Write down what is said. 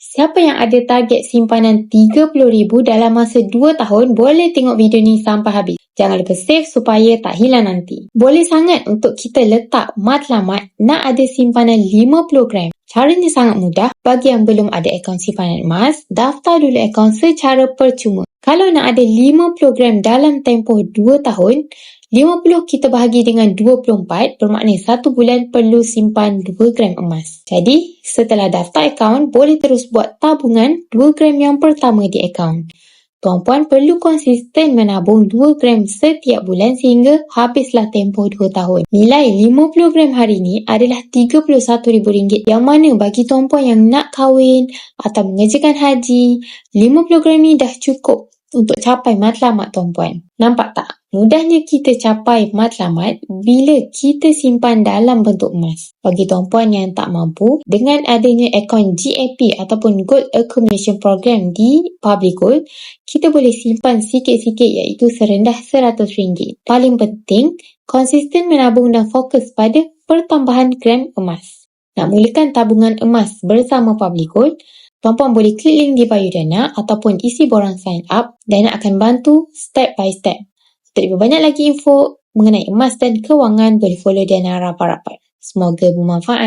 Siapa yang ada target simpanan RM30,000 dalam masa 2 tahun boleh tengok video ni sampai habis. Jangan lupa save supaya tak hilang nanti. Boleh sangat untuk kita letak matlamat nak ada simpanan 50 gram. Caranya sangat mudah. Bagi yang belum ada akaun simpanan emas, daftar dulu akaun secara percuma. Kalau nak ada 50 gram dalam tempoh 2 tahun, 50 kita bahagi dengan 24 bermakna 1 bulan perlu simpan 2 gram emas. Jadi, setelah daftar akaun, boleh terus buat tabungan 2 gram yang pertama di akaun. Tuan-puan perlu konsisten menabung 2 gram setiap bulan sehingga habislah tempoh 2 tahun. Nilai 50 gram hari ini adalah RM31,000 yang mana bagi tuan-puan yang nak kahwin atau mengerjakan haji, 50 gram ni dah cukup untuk capai matlamat tuan-puan. Nampak tak? Mudahnya kita capai matlamat bila kita simpan dalam bentuk emas. Bagi tuan-puan yang tak mampu, dengan adanya akaun GAP ataupun Gold Accumulation Program di Public Gold, kita boleh simpan sikit-sikit iaitu serendah RM100. Paling penting, konsisten menabung dan fokus pada pertambahan gram emas. Nak mulakan tabungan emas bersama Public Gold, tuan-puan boleh klik link di bio Dana ataupun isi borang sign up dan akan bantu step by step. Untuk lebih banyak lagi info mengenai emas dan kewangan, boleh follow Dana rapat-rapat. Semoga bermanfaat.